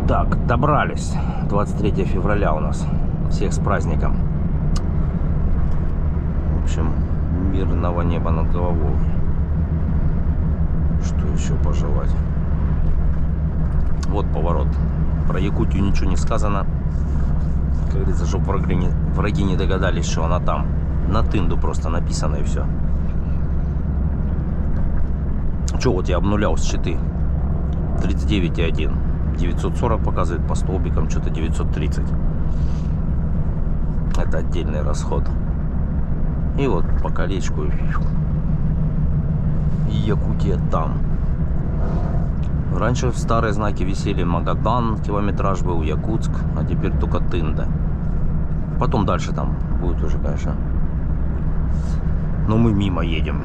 Так, добрались. 23 февраля у нас. Всех с праздником. В общем, мирного неба над головой. Что еще пожелать? Вот поворот. Про Якутию ничего не сказано. Как говорится, чтобы враги не догадались, что она там. На тынду просто написано и все. Че, вот я обнулял с щиты. 39,1. 940 показывает по столбикам, что-то 930. Это отдельный расход. И вот по колечку. И Якутия там. Раньше в старые знаки висели Магадан, километраж был, Якутск, а теперь только Тында. Потом дальше там будет уже, конечно. Но мы мимо едем.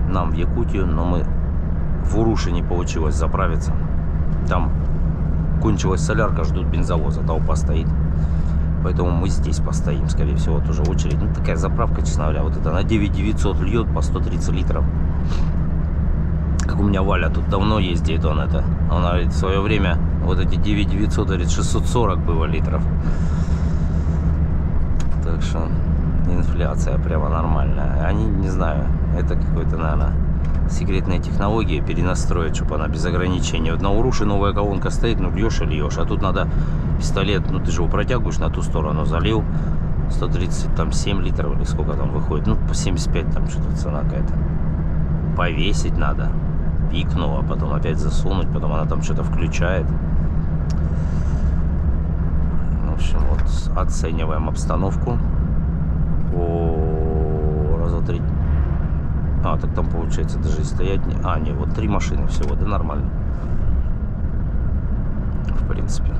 Нам в Якутию, но мы в Уруше не получилось заправиться. Там кончилась солярка, ждут бензовоза, толпа стоит. Поэтому мы здесь постоим, скорее всего, тоже очередь. Ну, такая заправка, честно говоря, вот это на 9900 льет по 130 литров. Как у меня Валя тут давно ездит, он это. Она говорит, в свое время вот эти 9900, говорит, 640 было литров. Так что инфляция прямо нормальная. Они, не знаю, это какой-то, наверное, секретные технологии перенастроить, чтобы она без ограничений. Вот на Уруше новая колонка стоит, ну льешь и льешь. А тут надо пистолет, ну ты же его протягиваешь на ту сторону, залил 137 литров или сколько там выходит. Ну по 75 там что-то цена какая-то. Повесить надо. Пикнула, потом опять засунуть, потом она там что-то включает. В общем, вот оцениваем обстановку. О, раза 3. А, так там получается даже и стоять не... А, не, вот 3 машины всего, да нормально. В принципе.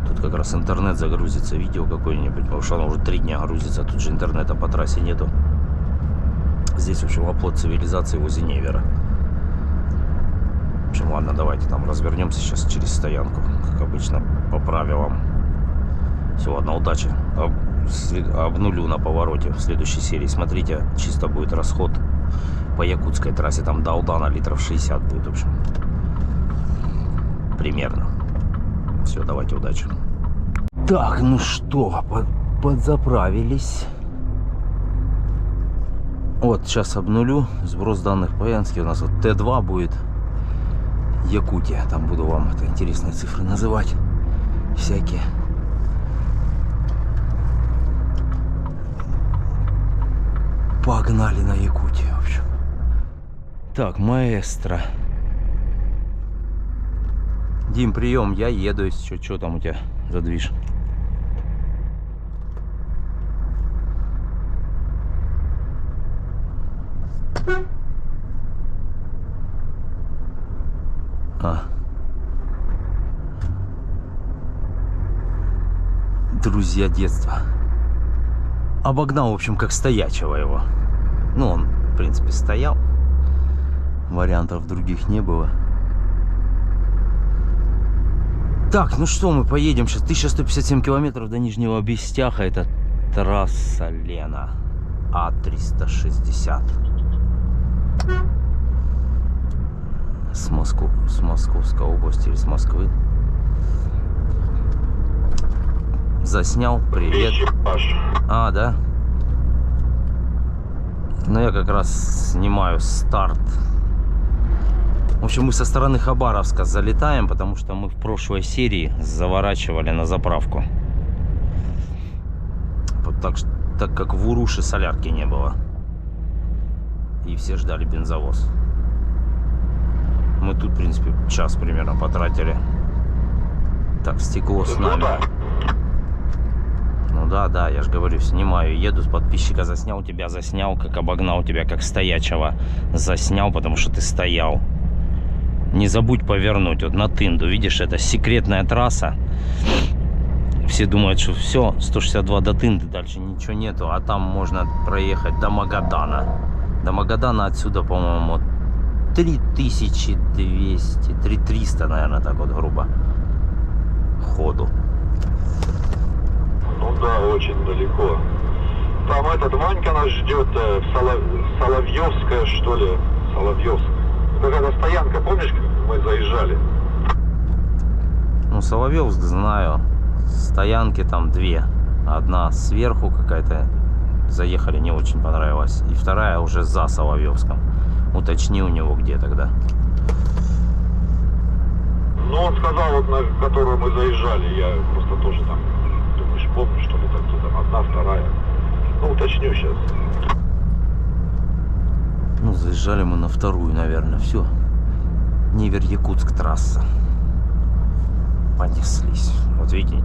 Тут как раз интернет загрузится, видео какое-нибудь, потому что оно уже 3 дня грузится, тут же интернета по трассе нету. Здесь, в общем, оплот цивилизации возле Невера. В общем, ладно, давайте там развернемся сейчас через стоянку, как обычно, по правилам. Все, ладно, удачи. Обнулю на повороте в следующей серии. Смотрите, чисто будет расход по якутской трассе. Там до Алдана литров 60 будет, в общем. Примерно. Все, давайте, удачи. Так, ну что, подзаправились. Вот, сейчас обнулю. Сброс данных по Янске. У нас вот Т2 будет. Якутия. Там буду вам это интересные цифры называть. Всякие. Погнали на Якутию, в общем. Так, маэстро. Дим, прием, я еду, если что там у тебя за движ? Друзья детства. Обогнал, в общем, как стоячего его. Ну, он, в принципе, стоял. Вариантов других не было. Так, ну что, мы поедем сейчас. 1157 километров до Нижнего Бестяха. Это трасса Лена. А360. С Московской области или с Москвы. Заснял, привет. А, да? Ну, я как раз снимаю старт. В общем, мы со стороны Хабаровска залетаем, потому что мы в прошлой серии заворачивали на заправку. Так как в Уруше солярки не было. И все ждали бензовоз. Мы тут, в принципе, час примерно потратили. Так, стекло с нами. Ну да, я же говорю, снимаю, еду, с подписчика заснял, тебя заснял, как обогнал тебя, как стоячего заснял, потому что ты стоял. Не забудь повернуть, вот на Тынду, видишь, это секретная трасса. Все думают, что все, 162 до Тынды, дальше ничего нету, а там можно проехать до Магадана. До Магадана отсюда, по-моему, 3200, 3300, наверное, так вот грубо ходу. Ну да, очень далеко. Там этот Ванька нас ждет, Соловьевская, что ли? Соловьевск. Соловьевска, помнишь, как мы заезжали? Ну, Соловьевск знаю. Стоянки там две. Одна сверху какая-то. Заехали, не очень понравилась. И вторая уже за Соловьевском. Уточни у него, где тогда. Ну, он сказал, вот на которую мы заезжали, я просто тоже там, думаешь, помню, что ли, там, где там одна, вторая. Ну, уточню сейчас. Ну, заезжали мы на вторую, наверное. Все. Невер-Якутск трасса. Понеслись. Вот видите.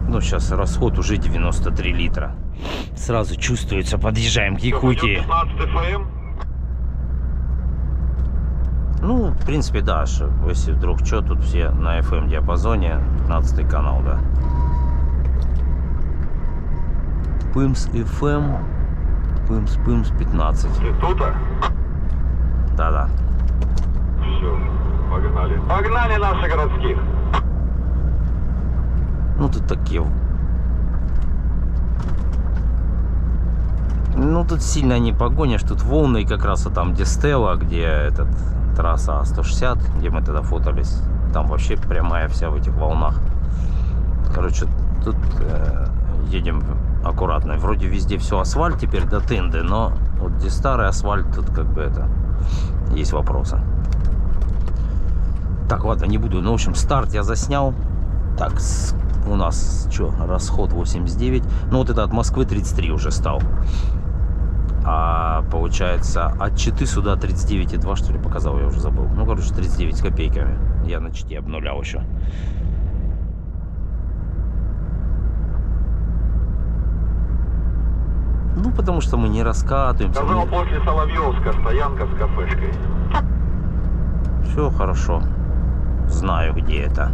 Ну, сейчас расход уже 93 литра. Сразу чувствуется, подъезжаем к Якутии. 15 ФМ? Ну, в принципе, да. Если вдруг что, тут все на FM диапазоне. 15 канал, да. Пымс FM. Пымс 15. Ты тут-то? Да-да. Все, погнали. Погнали наших городских. Ну, тут такие... Ну, тут сильно не погонишь. Тут волны как раз там, где Стелла, где этот трасса А160, где мы тогда фотались. Там вообще прямая вся в этих волнах. Короче, тут едем аккуратно. Вроде везде все асфальт теперь до Тынды, но вот где старый асфальт, тут как бы это... Есть вопросы. Так, ладно, не буду. Ну, в общем, старт я заснял. Так, у нас что, расход 89. Ну, вот это от Москвы 33 уже стал. А получается, от Читы сюда 39,2, что ли, показал, я уже забыл. Ну, короче, 39 с копейками. Я на Чите обнулял еще. Ну, потому что мы не раскатываемся. Сказал, после Соловьевска стоянка с кафешкой. Все хорошо. Знаю, где это.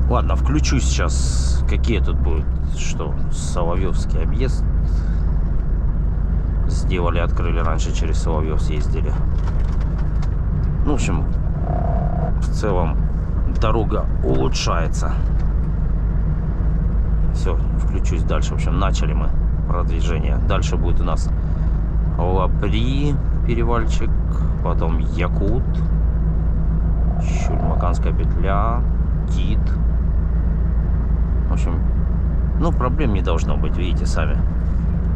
Ладно, включу сейчас. Какие тут будут? Что? Соловьевский объезд. Сделали, открыли раньше, через Соловьев съездили. Ну, в общем, в целом дорога улучшается. Все, включусь дальше. В общем, начали мы продвижение. Дальше будет у нас Лапри, перевальчик, потом Якут, Чульмаканская петля, Кит. В общем, ну, проблем не должно быть, видите сами.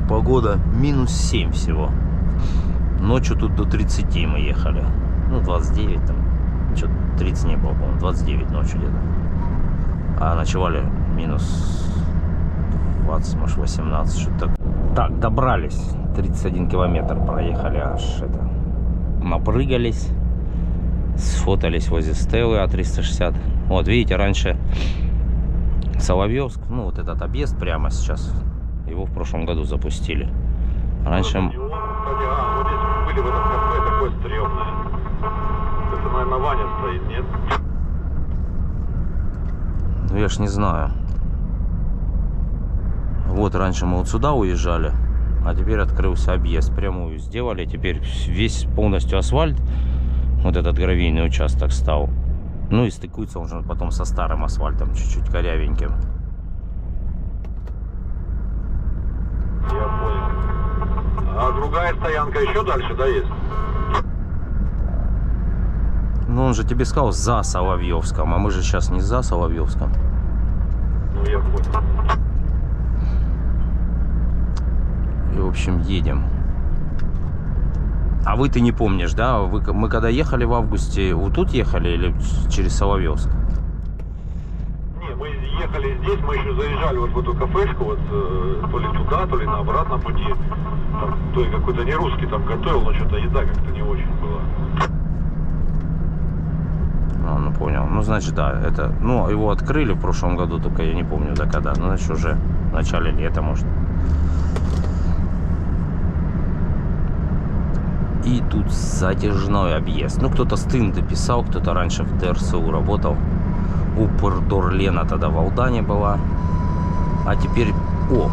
Погода минус 7 всего. Ночью тут до 30 мы ехали. Ну, 29 там. Что-то 30 не было, по-моему. 29 ночью где-то. А ночевали минус 20, может 18, что-то такое. Так, добрались. 31 километр проехали аж это. Напрыгались. Сфотались возле Стеллы А360. Вот, видите, раньше Соловьевск, ну, вот этот объезд прямо сейчас, его в прошлом году запустили. Раньше... Вот здесь мы были в этом кафе, такое стрёмное. Это, наверное, Ваня стоит, нет? Ну, я ж не знаю. Вот раньше мы вот сюда уезжали, а теперь открылся объезд. Прямую сделали, теперь весь полностью асфальт. Вот этот гравийный участок стал. Ну и стыкуется он же потом со старым асфальтом, чуть-чуть корявеньким. Я понял. А другая стоянка еще дальше, да, есть? Ну он же тебе сказал за Соловьевском, а мы же сейчас не за Соловьевском. Ну я понял. И в общем едем. А вы-то не помнишь, да? Мы когда ехали в августе, вот тут ехали или через Соловьевск? Не, мы ехали здесь, мы еще заезжали вот в эту кафешку, вот то ли туда, то ли на обратном пути. Там, то и какой-то не русский там готовил, но что-то еда как-то не очень была. А, ну понял. Ну, значит, да, это... Ну, его открыли в прошлом году, только я не помню до когда. Ну, значит, уже в начале лета, может. И тут затяжной объезд. Ну, кто-то с Тынды писал, кто-то раньше в ДРСУ работал. Упордорлена тогда в Алдане была. А теперь... О!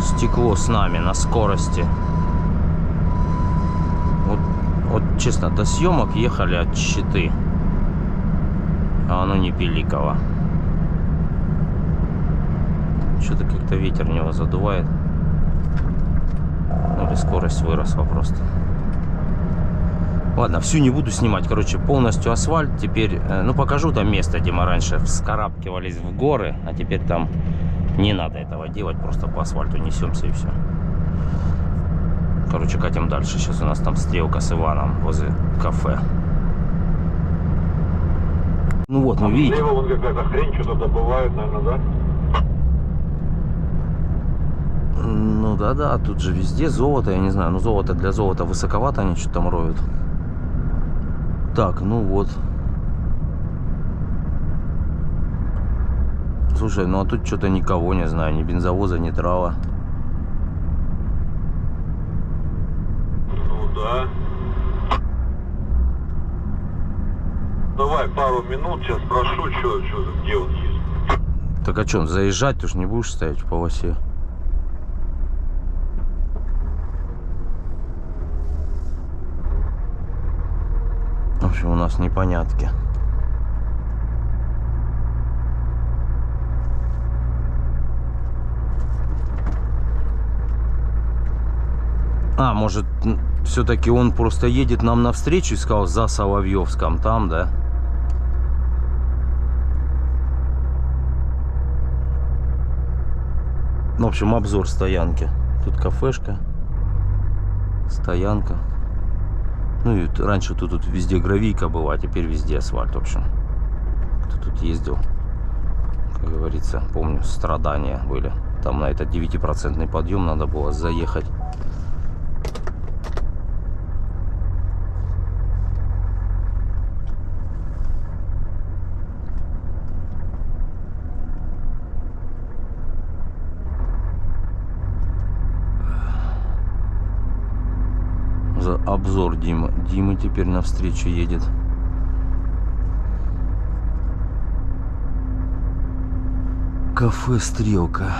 Стекло с нами на скорости. Вот честно, до съемок ехали от Читы. А оно не пиликало. Что-то как-то ветер в него задувает. Ну, или скорость выросла просто. Ладно, всю не буду снимать. Короче, полностью асфальт. Теперь, ну, покажу там место, где мы раньше вскарабкивались в горы. А теперь там не надо этого делать. Просто по асфальту несемся и все. Короче, катим дальше. Сейчас у нас там стрелка с Иваном возле кафе. Ну вот, ну видите. Слева вон какая-то хрень, что-то добывают, наверное, да? Ну да, тут же везде золото, я не знаю. Ну золото для золота высоковато, они что-то там роют. Так, ну вот. Слушай, ну а тут что-то никого, не знаю, ни бензовоза, ни трава. Ну да. Давай пару минут, сейчас спрошу, где он есть. Так а что, заезжать ты ж не будешь стоять в полосе? В общем, у нас непонятки. А, может, все-таки он просто едет нам навстречу и сказал за Соловьевском там, да? В общем, обзор стоянки. Тут кафешка, стоянка. Ну и раньше тут везде гравийка была, а теперь везде асфальт. В общем, кто тут ездил, как говорится, помню, страдания были. Там на этот 9% подъем надо было заехать. Обзор Дима. Дима теперь навстречу едет. Кафе «Стрелка».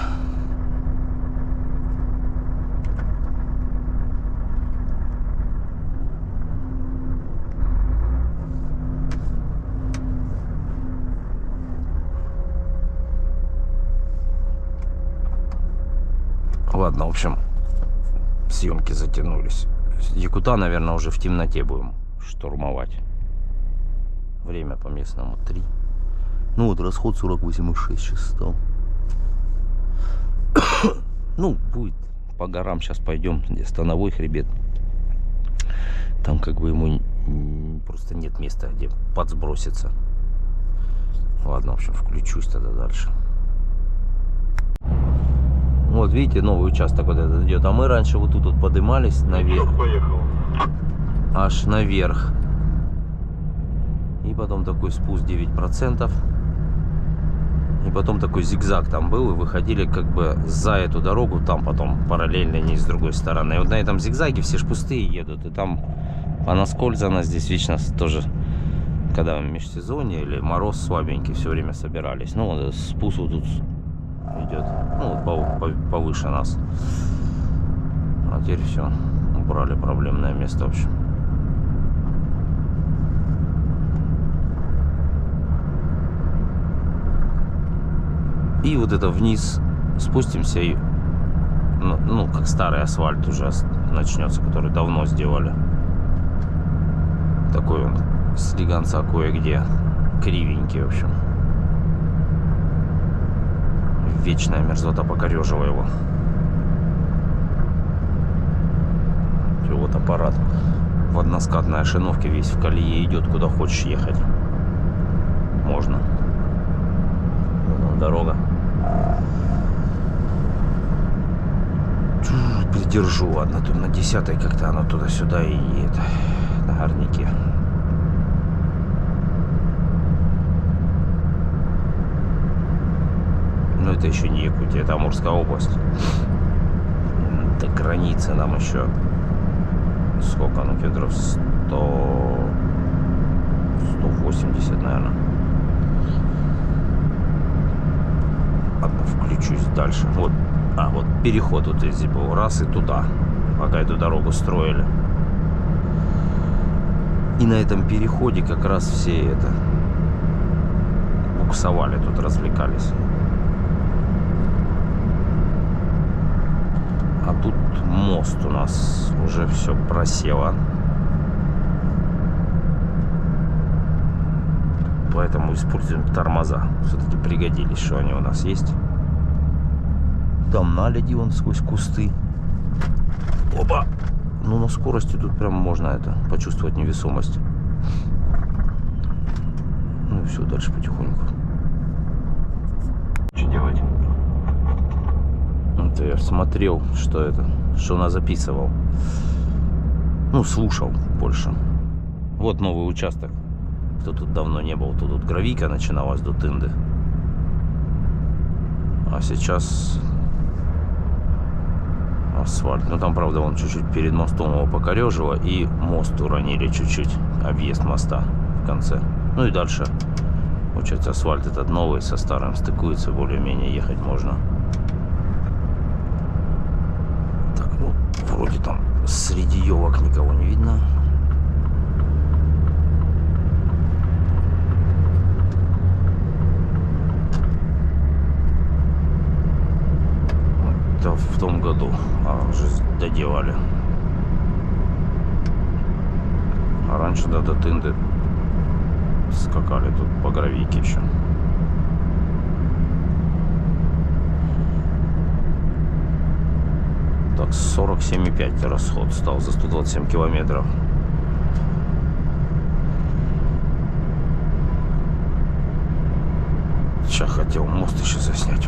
Ладно, в общем, съемки затянулись. Якута, наверное, уже в темноте будем штурмовать. Время по местному 3. Ну вот, расход 48,6 сейчас стал. Ну, будет по горам сейчас пойдем, где становой хребет. Там как бы ему просто нет места, где подсброситься. Ладно, в общем, включусь тогда дальше. Вот видите, новый участок вот этот идет. А мы раньше вот тут вот поднимались наверх. Поехал. Аж наверх. И потом такой спуск 9%. И потом такой зигзаг там был. И выходили как бы за эту дорогу. Там потом параллельно не с другой стороны. И вот на этом зигзаге все ж пустые едут. И там понаскользано здесь вечно тоже. Когда в межсезонье или мороз слабенький, все время собирались. Ну вот спуск вот тут идет, ну вот повыше нас. А теперь все, убрали проблемное место, в общем. И вот это вниз спустимся и, ну как старый асфальт уже начнется, который давно сделали. Такой он слегонца кое-где кривенький, в общем. Вечная мерзлота покорежила его. Вот аппарат в односкатной ошиновке весь в колее идет, куда хочешь ехать. Можно. Вон дорога. Придержу, ладно, тут на 10-й как-то оно туда-сюда и это, на горняке. Но это еще не Якутия, это Амурская область. До границы нам еще сколько, ну километров 180, наверное. Ладно, включусь дальше. Вот, вот переход вот здесь был, раз и туда, пока эту дорогу строили. И на этом переходе как раз все это буксовали, тут развлекались. А тут мост у нас уже все просело. Поэтому используем тормоза. Все-таки пригодились, что они у нас есть. Там наледи вон сквозь кусты. Оба! Ну, на скорости тут прям можно это почувствовать невесомость. Ну и все, дальше потихоньку. Что делать? Это я смотрел, что она записывал. Ну, слушал больше. Вот новый участок. Кто тут давно не был, то тут гравийка начиналась до Тынды. А сейчас асфальт. Ну там, правда, он чуть-чуть перед мостом его покорежило. И мост уронили чуть-чуть. Объезд моста в конце. Ну и дальше. Получается, асфальт этот новый со старым стыкуется. Более-менее ехать можно. Так, ну, вроде там среди елок никого не видно. В том году уже доделали. А раньше до Тынды скакали тут по гравийке еще. Так, 47,5 расход стал за 127 километров. Сейчас хотел мост еще заснять.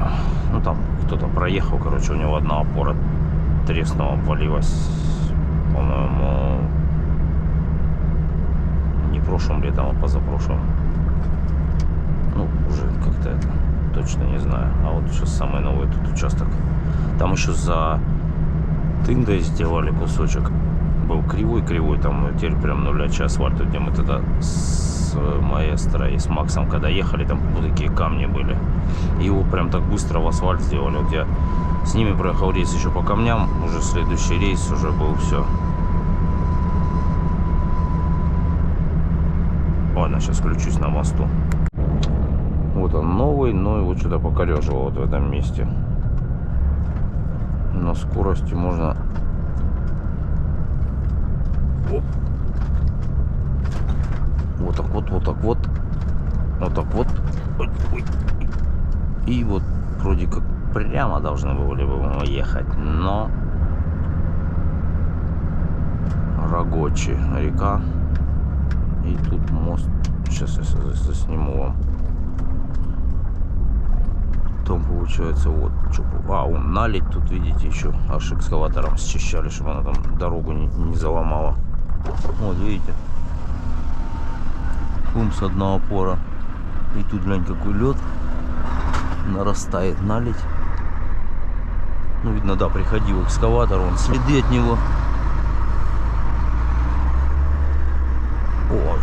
Ну там кто-то проехал, короче, у него одна опора треснула, обвалилась, по-моему, не прошлым летом, а позапрошлым. Ну, уже как-то это точно не знаю. А вот сейчас самый новый тут участок. Там еще за Тындой сделали кусочек. Был кривой-кривой, там теперь прям нулячий асфальт, где мы тогда с маэстро и с Максом когда ехали, там вот такие камни были. И его прям так быстро в асфальт сделали. Вот я с ними проехал рейс еще по камням, уже следующий рейс уже был все. Ладно, сейчас включусь на мосту. Вот он новый, но его что-то покорежило вот в этом месте. На скорости можно... Оп. Вот так вот, вот так вот. Вот так вот. Ой, ой. И вот вроде как прямо должны были бы мы ехать, но Рогочи река. И тут мост. Сейчас я засниму вам. Там получается вот что. А, он налить тут, видите, еще аж экскаватором счищали, чтобы она там дорогу не заломала. Вот видите. Пумс, одна опора. И тут, глянь, какой лед. Нарастает налить. Ну, видно, да, приходил экскаватор, вон следы от него. Ой.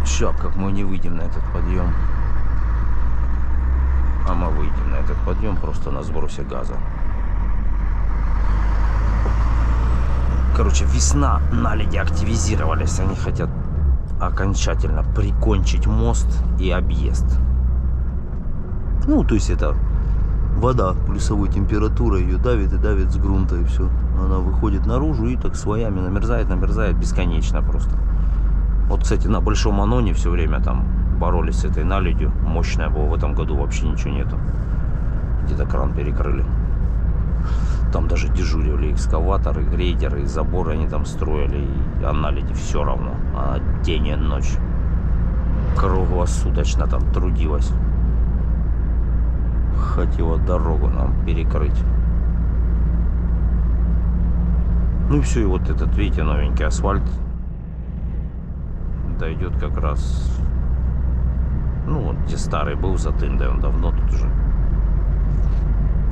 Сейчас, как мы не выйдем на этот подъем. А мы выйдем на этот подъем просто на сбросе газа. Короче, весна, наледи активизировались. Они хотят окончательно прикончить мост и объезд. Ну, то есть это вода плюсовой температурой ее давит и давит с грунта, и все. Она выходит наружу и так слоями намерзает, намерзает бесконечно просто. Вот, кстати, на Большом Аноне все время там боролись с этой наледью. Мощная была. В этом году вообще ничего нету. Где-то кран перекрыли. Там даже дежурили экскаваторы, грейдеры, и заборы они там строили. А наледи все равно. Она день и ночь круглосуточно там трудилась. Хотела дорогу нам перекрыть. Ну и все, и вот этот, видите, новенький асфальт дойдет как раз, ну вот где старый был за Тындой, он давно тут уже.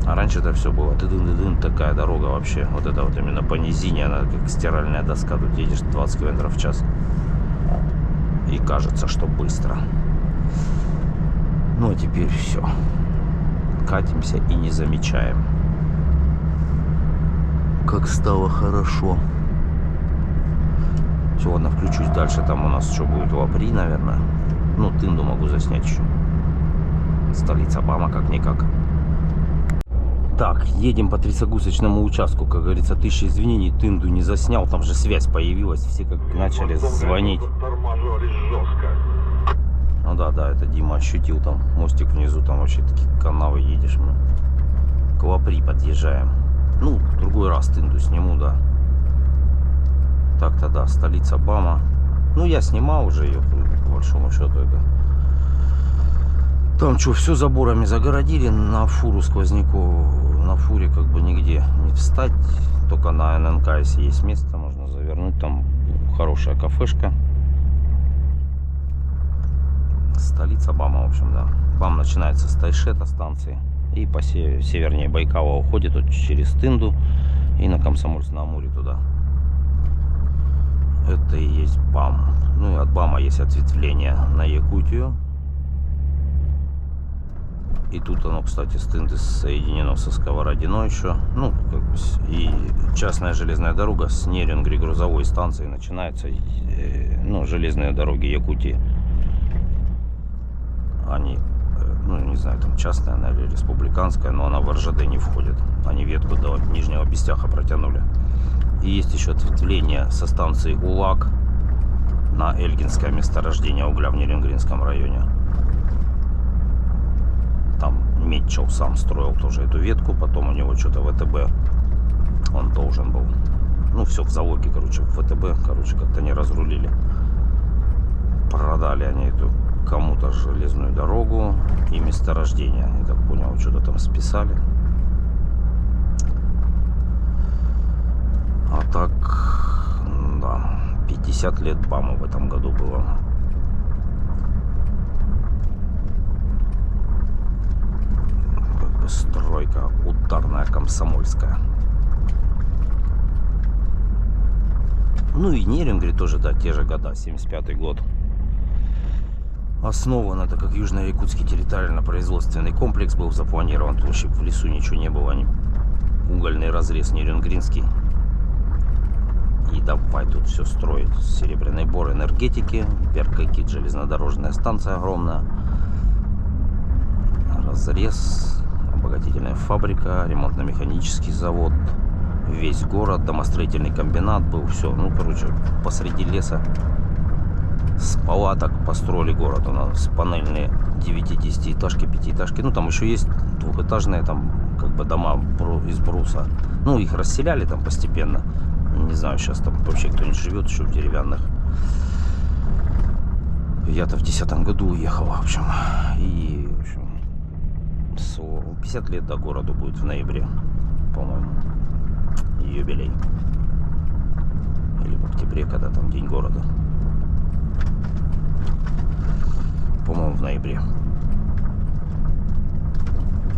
А раньше это все было тыдын-тыдын, такая дорога вообще. Вот это вот именно по низине, она как стиральная доска, тут едешь 20 км в час. И кажется, что быстро. Ну а теперь все. Катимся и не замечаем. Как стало хорошо. Все, ладно, включусь дальше. Там у нас что будет? Лапри, наверное. Ну, Тынду могу заснять еще. Столица Бама, как-никак. Так, едем по трясогусочному участку, как говорится, 1000 извинений, тынду не заснял, там же связь появилась, все как начали звонить. Тормаживались жестко. Ну да, это Дима ощутил, там мостик внизу, там вообще такие канавы едешь. Мы к Лапри подъезжаем. Ну, в другой раз тынду сниму, да. Так-то да, столица Бама. Ну, я снимал уже ее, по большому счету, это. Там что, все заборами загородили, на фуру сквозняку, на фуре как бы нигде не встать. Только на ННК, если есть место, можно завернуть. Там хорошая кафешка. Столица Бама, в общем, да. Бам начинается с Тайшета станции. И по севернее Байкала уходит вот через Тынду и на Комсомольск-на-Амуре туда. Это и есть Бам. Ну и от Бама есть ответвление на Якутию. И тут оно, кстати, с Тынды соединено со Сковородиной еще. Ну, как бы, и частная железная дорога с Нерюнгри грузовой станции начинается. Ну, железные дороги Якутии. Они, ну, не знаю, там частная она или республиканская, но она в РЖД не входит. Они ветку до Нижнего Бестяха протянули. И есть еще ответвление со станции Улак на Эльгинское месторождение угля в Нерюнгринском районе. Там Метчел сам строил тоже эту ветку, потом у него что-то ВТБ он должен был. Ну, все в залоге, короче, в ВТБ, короче, как-то не разрулили. Продали они эту кому-то железную дорогу и месторождение. Я так понял, что-то там списали. А так, да, 50 лет Баму в этом году было. Как бы стройка ударная, комсомольская. Ну и Нерюнгри тоже, да, те же года, 75-й год. Основан это как Южно-Якутский территориально-производственный комплекс был запланирован. Вообще в лесу ничего не было. Угольный разрез Нерюнгринский. И давай тут все строить. Серебряный бор энергетики. Беркакит, железнодорожная станция огромная. Разрез. Обогатительная фабрика. Ремонтно-механический завод. Весь город. Домостроительный комбинат был. Все. Ну, короче, посреди леса. С палаток построили город. У нас панельные 9-10этажки, 5-этажки. Ну, там еще есть двухэтажные там как бы дома из бруса. Ну, их расселяли там постепенно. Не знаю, сейчас там вообще кто-нибудь живет еще в деревянных. Я-то в 10-м году уехал, в общем. И, в общем, 50 лет до городу будет в ноябре, по-моему. Юбилей. Или в октябре, когда там День города. По-моему, в ноябре.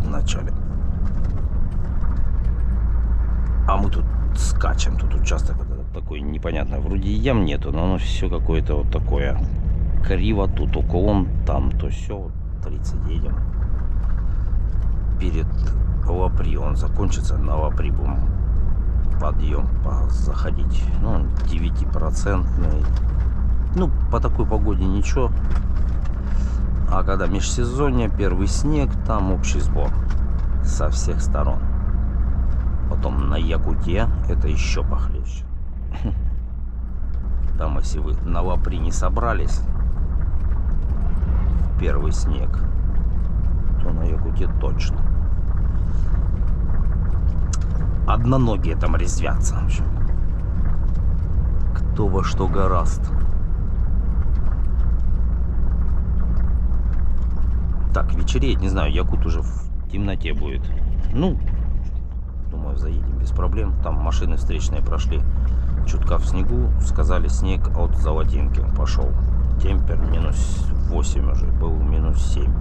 В начале. А мы тут скачем. Тут участок такой непонятный. Вроде ям нету, но оно все какое-то вот такое. Криво, тут уклон, там то все. 30 едем. Перед Лапри он закончится. На Лапри будем подъем заходить. Ну, 9%. Ну, по такой погоде ничего. А когда межсезонье, первый снег, там общий сбор со всех сторон. Потом на Якуте это еще похлеще. Там, если вы на Лапри не собрались, первый снег, то на Якуте точно. Одноногие там резвятся. В общем. Кто во что гораст. Так, вечереет, не знаю, Якут уже в темноте будет. Ну, думаю, заедем без проблем. Там машины встречные прошли чутка в снегу. Сказали, снег от Золотинки пошел. Темпер минус 8 уже, был минус 7.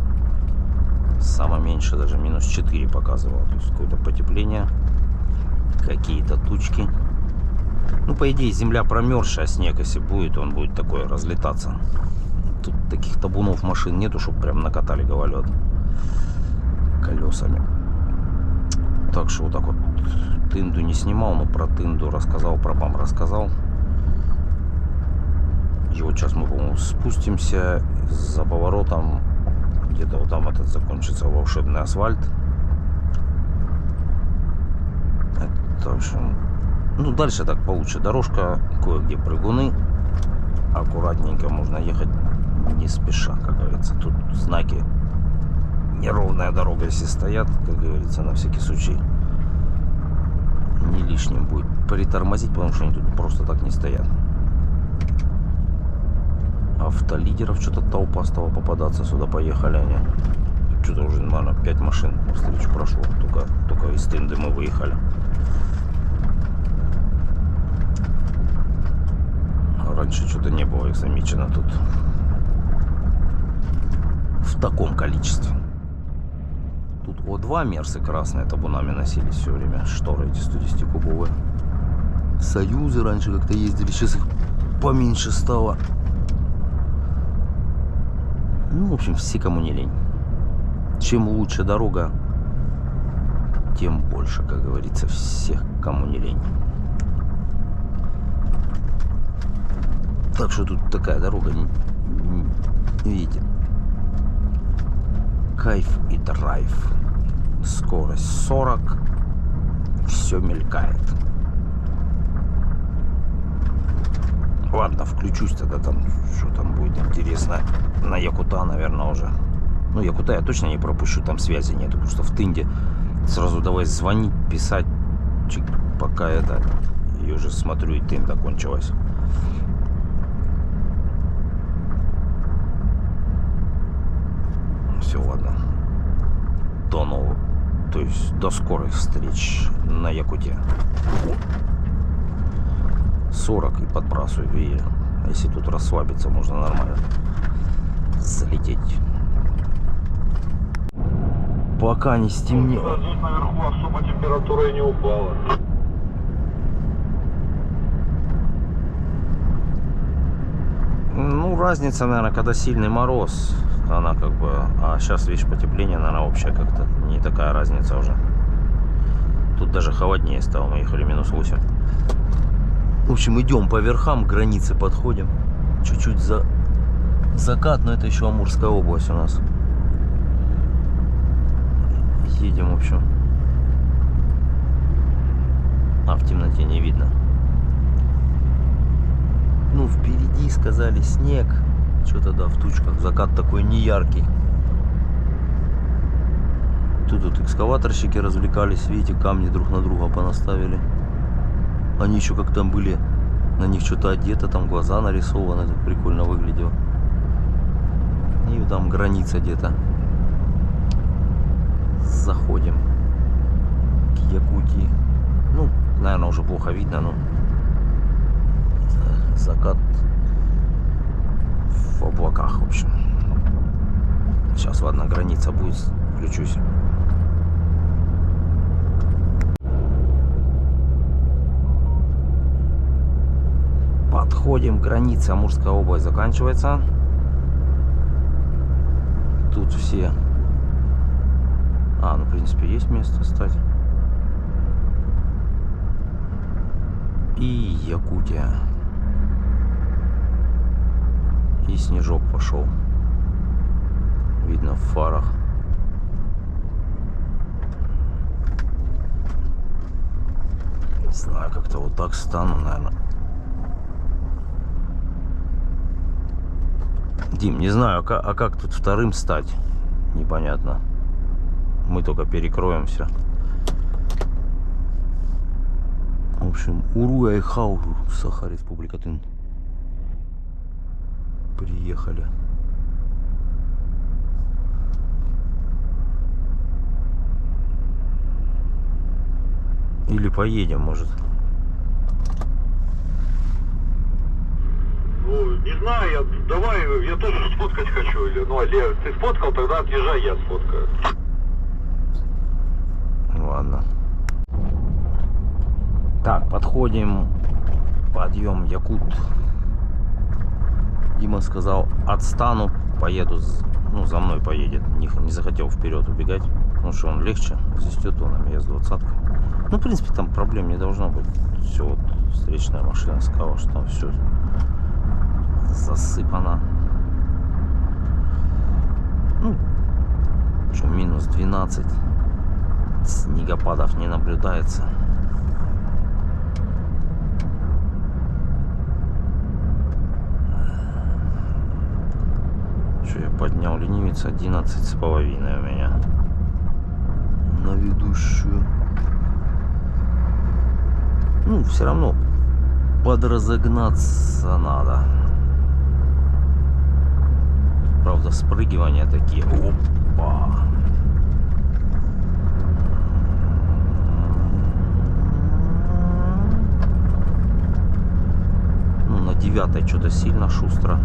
Самое меньше даже минус 4 показывало. То есть какое-то потепление. Какие-то тучки. Ну, по идее, земля промерзшая, снег, если будет, он будет такой разлетаться. Тут таких табунов машин нету, чтобы прям накатали гололед колесами. Так что вот так вот Тынду не снимал, но про Тынду рассказал, про Бам рассказал. И вот сейчас мы, по-моему, спустимся за поворотом. Где-то вот там этот закончится волшебный асфальт. В общем, ну дальше так получше. Дорожка, кое-где прыгуны. Аккуратненько можно ехать не спеша, как говорится. Тут знаки неровная дорога, если стоят, как говорится, на всякий случай не лишним будет притормозить, потому что они тут просто так не стоят. Автолидеров что-то толпа стала попадаться, сюда поехали они. Что-то уже, наверное, 5 машин навстречу прошло, только из Тынды мы выехали. Раньше что-то не было их замечено тут в таком количестве. Тут О2 мерсы красные табунами носились все время. Шторы эти 110-кубовые. Союзы раньше как-то ездили, сейчас их поменьше стало. Ну, в общем, все кому не лень. Чем лучше дорога, тем больше, как говорится, всех кому не лень. Так что тут такая дорога, видите, кайф и драйв. Скорость 40, все мелькает. Ладно, включусь тогда там, что там будет интересно. На Якута, наверное, уже. Ну, Якута я точно не пропущу, там связи нету, потому что в Тынде сразу давай звонить, писать, пока это. И уже смотрю, и Тында кончилась. Все, ладно. До нового. То есть до скорых встреч на Якуте. 40 и подбрасываю, и если тут расслабиться, можно нормально залететь. Пока не стемнело. Здесь наверху особо температура и не упала. Ну, разница, наверное, когда сильный мороз, она как бы... А сейчас, видишь, потепление, наверное, общее как-то не такая разница уже. Тут даже холоднее стало, мы ехали минус 8. В общем, идем по верхам, к границе подходим. Чуть-чуть за закат, но это еще Амурская область у нас. Едем, в общем. А в темноте не видно. Ну, впереди сказали снег. Что-то да, в тучках. Закат такой неяркий. Тут экскаваторщики развлекались. Видите, камни друг на друга понаставили. Они еще как там были, на них что-то одето, там глаза нарисованы, это прикольно выглядело. И там граница где-то. Заходим к Якутии. Ну, наверное, уже плохо видно, но закат в облаках, в общем. Сейчас, ладно, граница будет, включусь. Подходим к границе, Амурская область заканчивается. Тут все... ну, в принципе, есть место стать. И Якутия. И снежок пошел. Видно в фарах. Не знаю, как-то вот так стану, наверное. Дим, не знаю, а как тут вторым стать? Непонятно. Мы только перекроем все. В общем, Уруя и Хауру, Саха, Республика Тын. Приехали. Или поедем, может. Ну, не знаю, давай, я тоже сфоткать хочу. Или, ну, Олег, ты сфоткал, тогда отъезжай, я сфоткаю. Ладно. Так, подходим. Подъем Якут. Дима сказал, отстану, поеду, ну, за мной поедет. Не захотел вперед убегать, потому что он легче. Здесь тетоном, я с 20-кой. Ну, в принципе, там проблем не должно быть. Все, вот, встречная машина сказала, что там все засыпано. Ну, что, минус 12. Снегопадов не наблюдается. поднял ленивец 11,5 у меня. На ведущую. Ну, все равно подразогнаться надо. Правда, спрыгивания такие. Опа! Ну, на 9-й что-то сильно шустро.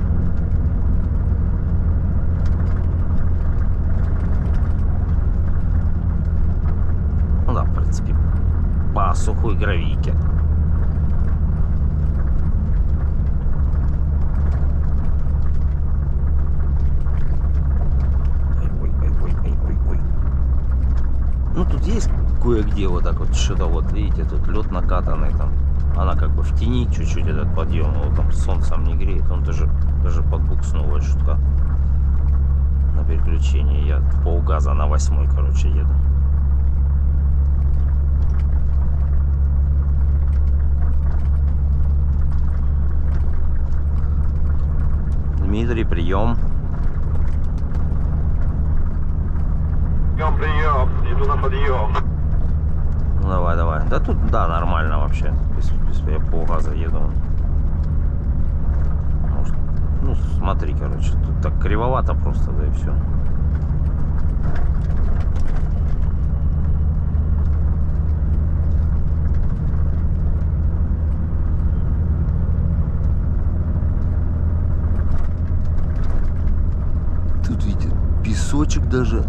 Ну да, в принципе, по сухой гравийке. Ну тут есть кое-где вот так вот что-то, вот видите, тут лед накатанный там. Она как бы в тени чуть-чуть этот подъем, вот там солнцем не греет, он даже подбукснула чутка на переключении. Я полгаза на 8-й, короче, еду. Дмитрий, прием. Прием, иду на подъем. Ну давай, давай. Да тут, да, нормально вообще. Я полгаза еду. Может, ну смотри, короче, тут так кривовато просто, да и все. Тут, видите, песочек даже.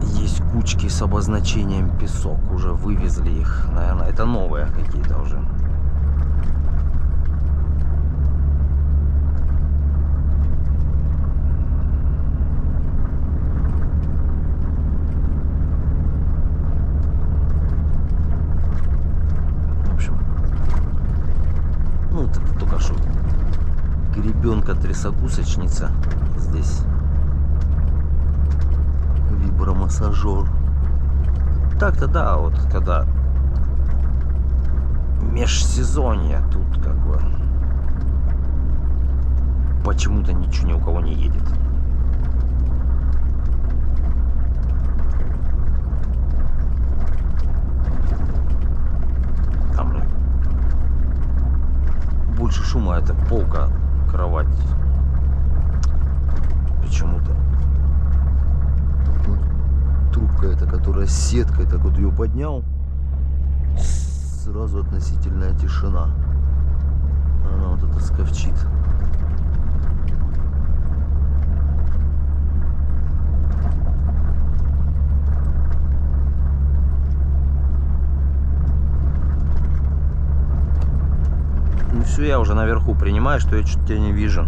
Есть кучки с обозначением песок. Уже вывезли их. Наверное, это новые какие-то уже. В общем. Ну, так только что гребенка-трясогусочница здесь. Вибромассажер. Так-то да, вот когда межсезонье, тут как бы почему-то ничего ни у кого не едет. Там больше шума, это полка, кровать. Почему-то. Трубка эта, которая с сеткой, так вот ее поднял, сразу относительная тишина. Она вот это сковчит. Ну все, я уже наверху, принимаю, что я что-то тебя не вижу.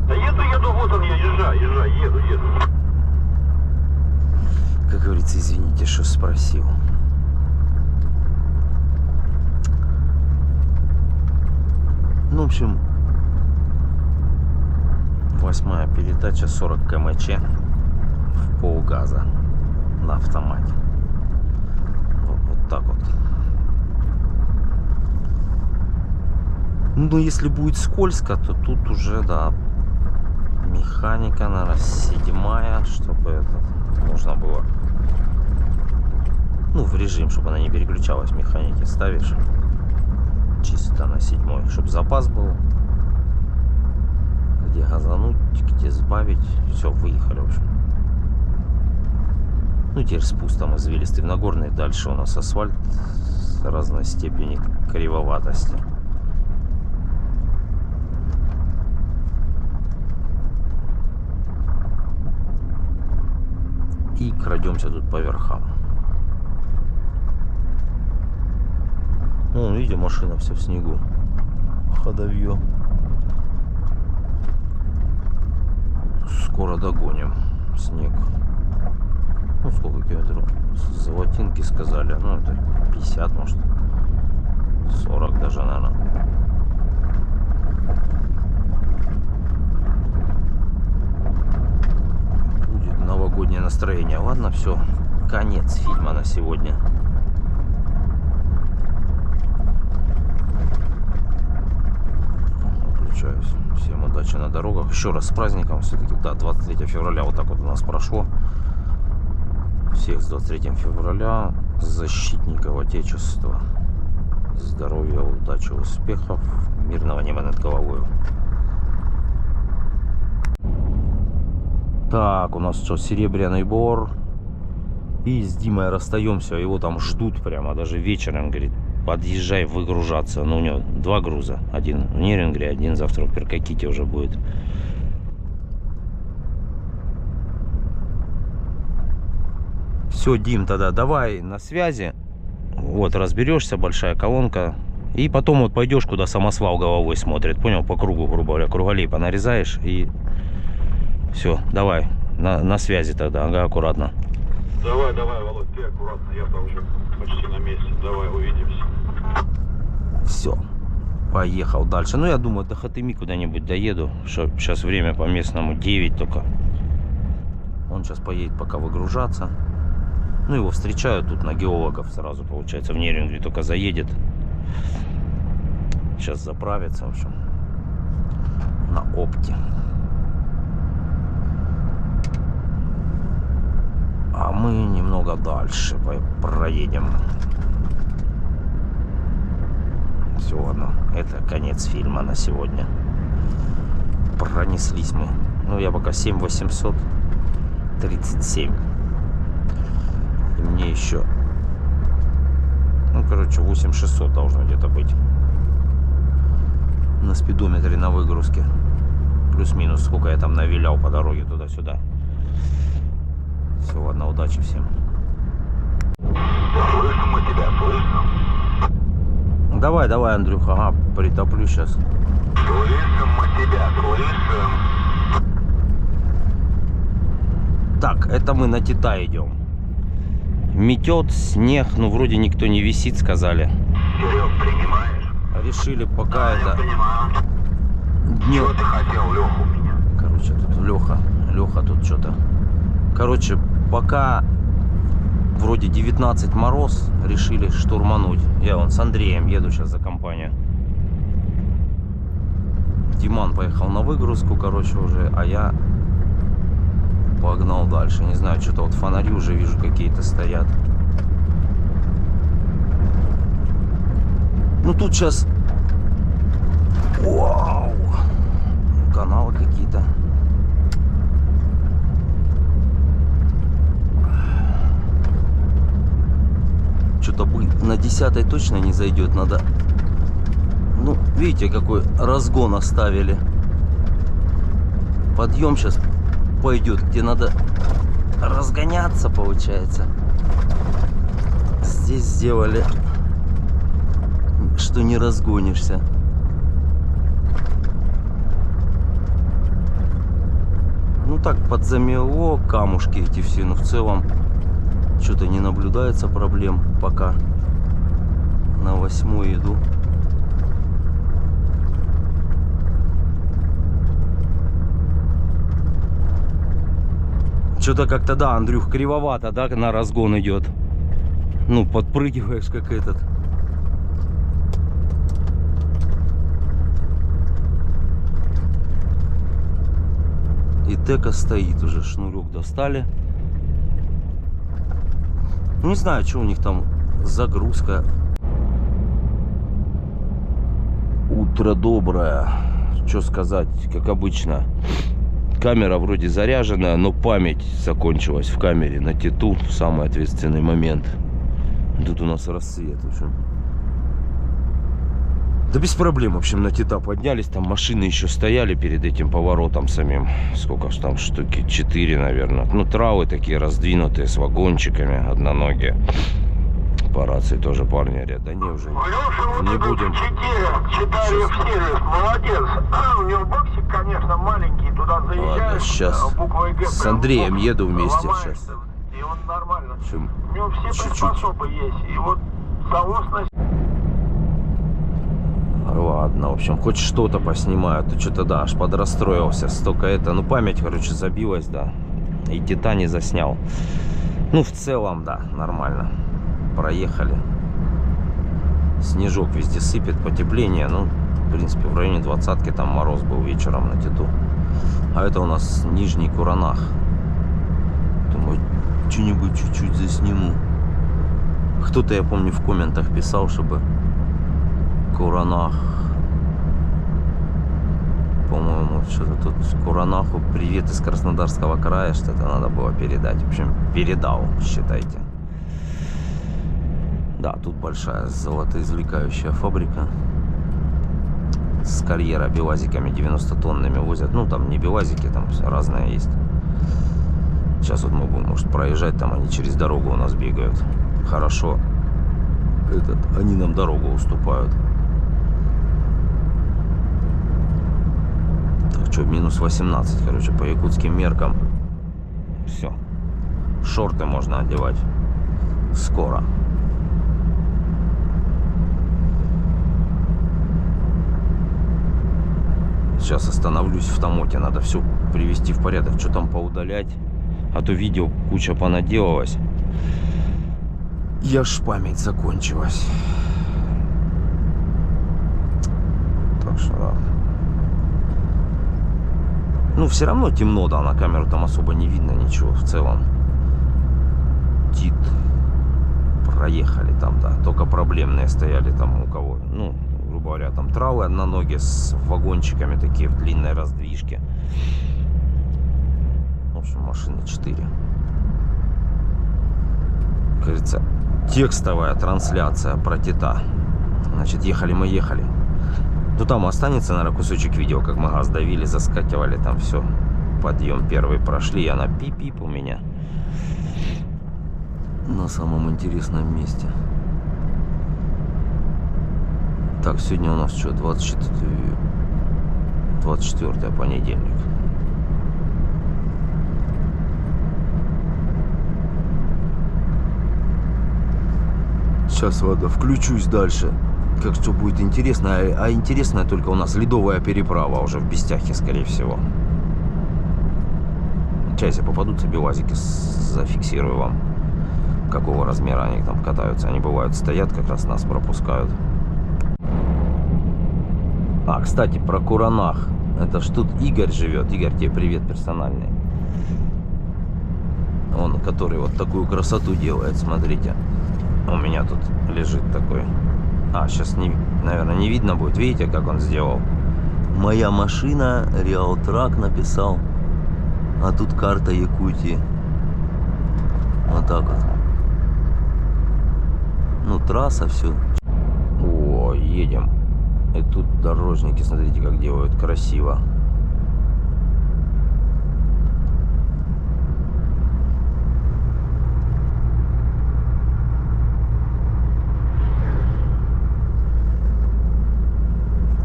Да еду, вот он я, езжай, еду. Как говорится, извините, что спросил. Ну, в общем, 8-я передача, 40 км/ч в полгаза на автомате. Вот так вот. Ну, если будет скользко, то тут уже, да, механика, наверное, 7-я, чтобы это можно было, ну, в режим, чтобы она не переключалась, механики ставишь чисто на 7-й, чтобы запас был, где газануть, где сбавить, все, выехали, в общем. Ну, теперь спуск там извилистый в Нагорный, дальше у нас асфальт с разной степени кривоватости. И крадемся тут по верхам. Ну, видите, машина вся в снегу. Ходовье. Скоро догоним снег. Ну, сколько километров? Золотинки сказали. Ну, это 50, может. 40 даже, наверное. Новогоднее настроение. Ладно, все. Конец фильма на сегодня. Выключаюсь. Всем дорогах. Еще раз с праздником все-таки, да, 23 февраля вот так вот у нас прошло. Всех с 23 февраля, защитников Отечества. Здоровья, удачи, успехов, мирного неба над головой. Так, у нас что, Серебряный Бор. И с Димой расстаемся, его там ждут прямо, даже вечером, говорит, подъезжай выгружаться. Ну, у него 2 груза, один в Нерингре, один завтра в Перкаките уже будет. Все, Дим, тогда давай на связи. Вот, разберешься, большая колонка. И потом вот пойдешь, куда самосвал головой смотрит. Понял? По кругу, грубо говоря, круголей понарезаешь. И все, давай, на связи тогда, ага, аккуратно. Давай, Володь, ты аккуратно, я-то уже почти на месте. Давай, увидимся. Все, поехал дальше. Ну, я думаю, до Хатыми куда-нибудь доеду. Сейчас время по местному 9 только. Он сейчас поедет пока выгружаться. Ну, его встречают тут на геологов сразу, получается, в Нерингре только заедет. Сейчас заправится, в общем, на опте. А мы немного дальше проедем. Все, ладно, это конец фильма на сегодня. Пронеслись мы. Ну, я пока 7837. И мне еще, ну, короче, 8600 должно где-то быть на спидометре на выгрузке. Плюс-минус, сколько я там навилял по дороге туда-сюда. Все, ладно, удачи всем. Слышим мы тебя, слышим. Давай, Андрюха, ага, притоплю сейчас. Слышим мы тебя, слышим. Так, это мы на Тита идем. Метет, снег, ну вроде никто не висит, сказали. Серег, принимаешь? Решили пока Я это... понимаю. Днем... Что ты хотел, Леху, у меня? Короче, тут Леха тут что-то... Короче, пока вроде 19 мороз, решили штурмануть. Я вон с Андреем еду сейчас за компанию. Диман поехал на выгрузку, короче, уже, а я погнал дальше. Не знаю, что-то вот фонари уже вижу какие-то стоят. Ну тут сейчас... Вау! Каналы какие-то. Что-то на 10-й точно не зайдет, надо. Ну, видите, какой разгон оставили. Подъем сейчас пойдет, где надо разгоняться, получается. Здесь сделали, что не разгонишься. Ну так, подзамело, камушки эти все, но в целом что-то не наблюдается проблем пока. На 8-й иду. Что-то как-то, да, Андрюх, кривовато, да, на разгон идет. Ну, подпрыгиваешь как этот. И тека стоит уже, шнурек достали. Не знаю, что у них там загрузка. Утро доброе. Что сказать, как обычно. Камера вроде заряжена, но память закончилась в камере на Титу в самый ответственный момент. Тут у нас рассвет, в общем. Да без проблем, в общем, на Тита поднялись. Там машины еще стояли перед этим поворотом самим. Сколько ж там, штуки 4, наверное. Ну, травы такие раздвинутые с вагончиками, одноногие. По рации тоже парни говорят, да не, уже не будем. 4 в сервис, молодец. У него боксик, конечно, маленький, туда заезжаешь. Ладно, сейчас с Андреем еду вместе сейчас. И он нормально. Чем? У него все приспособы есть. И вот соосность. Ладно, в общем, хоть что-то поснимаю. Ты что-то, да, аж подрастроился. Столько это, ну, память, короче, забилась, да. И Тита не заснял. Ну, в целом, да, нормально. Проехали. Снежок везде сыпет, потепление, ну, принципе, в районе 20-ки там мороз был вечером на Титу. А это у нас Нижний Куранах. Думаю, что-нибудь чуть-чуть засниму. Кто-то, я помню, в комментах писал, чтобы Куранах, по-моему, что-то тут Куранаху привет из Краснодарского края, что-то надо было передать. В общем, передал, считайте. Да, тут большая золотоизвлекающая фабрика. С карьера белазиками 90-тонными возят. Ну, там не белазики, там разное есть. Сейчас вот мы будем, может, проезжать, там они через дорогу у нас бегают. Хорошо. Они нам дорогу уступают. Так, что, минус 18, короче, по якутским меркам. Все. Шорты можно одевать. Скоро. Сейчас остановлюсь в Тамоте. Надо все привести в порядок. Что там поудалять. А то видео куча понаделалась. Я ж память закончилась. Так что да. Ну, все равно темно, да. На камеру там особо не видно ничего в целом. Тит. Проехали там, да. Только проблемные стояли там у кого. Ну, грубо говоря, там травы на ноги с вагончиками такие в длинной раздвижке. В общем, машины 4. Как говорится, текстовая трансляция про Тита. Значит, ехали мы, ехали. Ну, там останется, наверное, кусочек видео, как мы газ давили, заскакивали, там все. Подъем первый прошли, и она пип-пип у меня. На самом интересном месте. Так, сегодня у нас что, 24 понедельник. Сейчас, ладно, включусь дальше. Как что будет интересно. А интересная только у нас ледовая переправа уже в Бестяхе, скорее всего. Сейчас, если попадутся белазики, зафиксирую вам, какого размера они там катаются. Они бывают стоят, как раз нас пропускают. А, кстати, про Куранах. Это ж тут Игорь живет. Игорь, тебе привет персональный. Он, который вот такую красоту делает, смотрите. У меня тут лежит такой. А, сейчас, наверное, не видно будет. Видите, как он сделал? Моя машина, Реалтрак написал. А тут карта Якутии. Вот так вот. Ну, трасса, все. О, едем. И тут дорожники, смотрите, как делают красиво.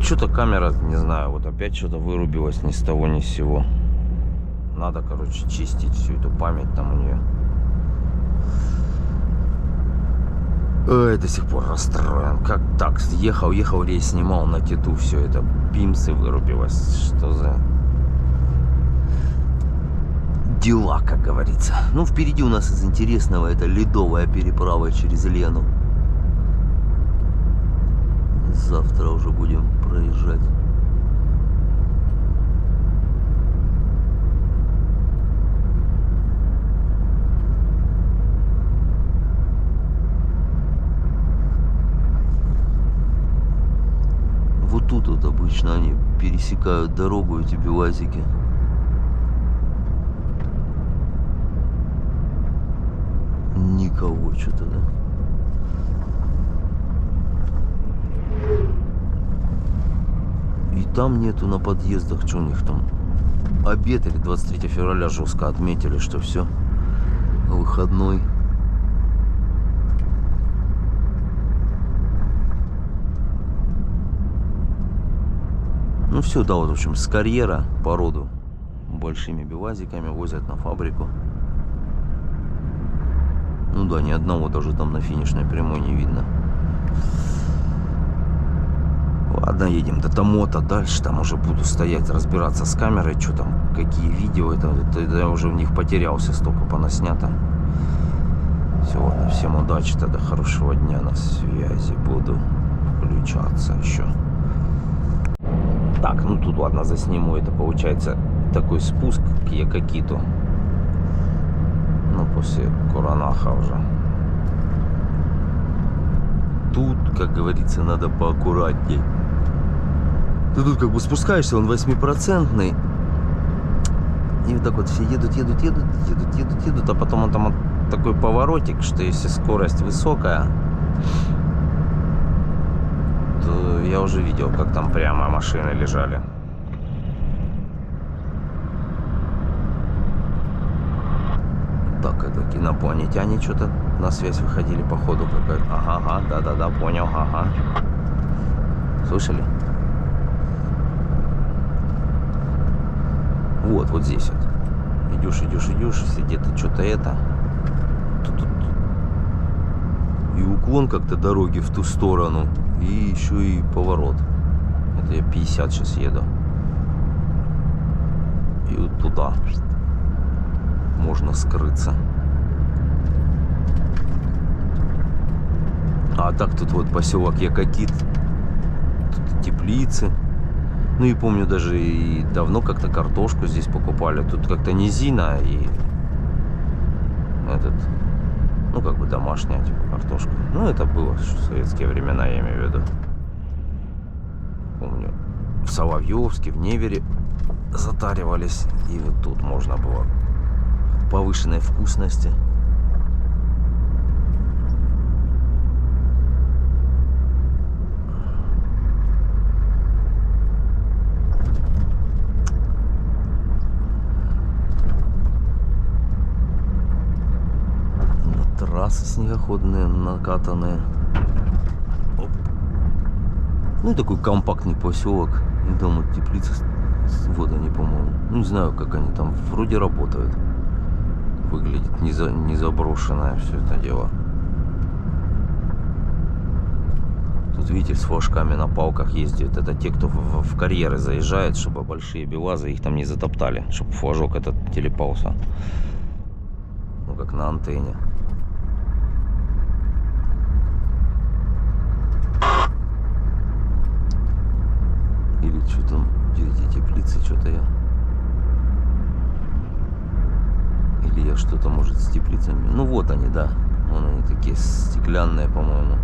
Что-то камера, не знаю, вот опять что-то вырубилось ни с того ни с сего. Надо, короче, чистить всю эту память там у нее. Ой, до сих пор расстроен. Как так? Ехал, рейс снимал на Титу, все это пимсы вырубилось. Что за дела, как говорится. Ну, впереди у нас из интересного это ледовая переправа через Лену. Завтра уже будем проезжать. Вот тут вот обычно они пересекают дорогу, эти белазики. Никого что-то, да? И там нету на подъездах, что у них там. Обед или 23 февраля жестко отметили, что все, выходной. Ну все, да, вот в общем, с карьера породу большими белазиками возят на фабрику. Ну да, ни одного даже там на финишной прямой не видно. Ладно, едем до Тамота, дальше там уже буду стоять, разбираться с камерой, что там, какие видео, это я уже в них потерялся, столько понаснято. Все, ладно, всем удачи, тогда хорошего дня, на связи буду включаться еще. Так, ну тут ладно, засниму. Это получается такой спуск к Якакиту. Ну, после Куранаха уже. Тут, как говорится, надо поаккуратней. Ты тут как бы спускаешься, он 8%. И вот так вот все едут, а потом он там такой поворотик, что если скорость высокая, то я уже видел, как там прямо машины лежали. Так, это инопланетяне что-то на связь выходили, походу какая-то. Ага, да, понял, ага. Слышали? Вот здесь вот. Идешь, где-то что-то это. Тут. И уклон как-то дороги в ту сторону. И еще и поворот. Это я 50 сейчас еду. И вот туда можно скрыться. А так тут вот поселок Якакит. Тут теплицы. Ну и помню, даже и давно как-то картошку здесь покупали. Тут как-то низина и этот, ну как бы домашняя типа картошка. Ну это было в советские времена, я имею в виду. Помню, в Соловьевске, в Невере затаривались. И вот тут можно было повышенной вкусности. Трассы снегоходные, накатанные. Оп. Ну и такой компактный поселок. И дома теплицы. Вот они, по-моему. Ну, не знаю, как они там вроде работают. Выглядит не заброшенное все это дело. Тут, видите, с флажками на палках ездят. Это те, кто в карьеры заезжает, чтобы большие белазы их там не затоптали. Чтобы флажок этот телепался. Ну, как на антенне. Или что там, где эти теплицы, что-то я... Или я что-то, может, с теплицами... Ну вот они, да. Вон они такие стеклянные, по-моему.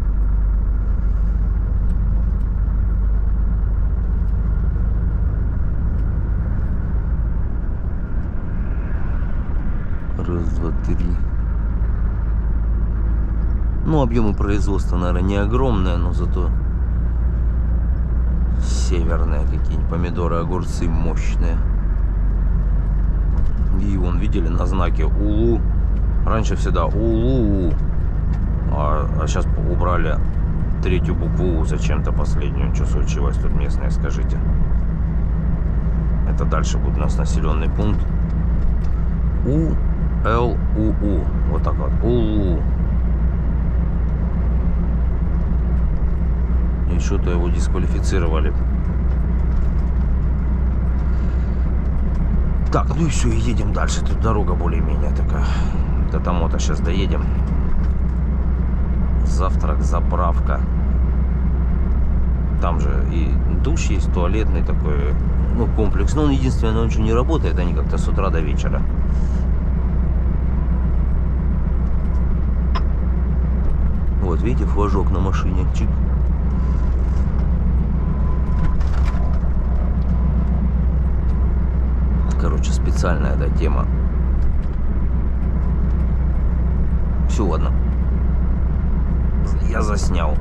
Раз, два, три. Ну, объемы производства, наверное, не огромные, но зато северные какие-нибудь помидоры, огурцы мощные. И вон, видели, на знаке Улу. Раньше всегда Улу. А сейчас убрали третью букву У зачем-то, последнюю. Что случилось тут местные, скажите. Это дальше будет у нас населенный пункт. У-Л-У-У. Вот так вот. Улу. И что-то его дисквалифицировали. Так, ну и все, и едем дальше. Тут дорога более-менее такая. До Томмота сейчас доедем. Завтрак, заправка. Там же и душ есть, туалетный такой, ну, комплекс. Но он единственное, он ничего не работает. Они как-то с утра до вечера. Вот, видите, флажок на машине. Чик. Короче, специальная эта тема. Все, ладно. Я заснял.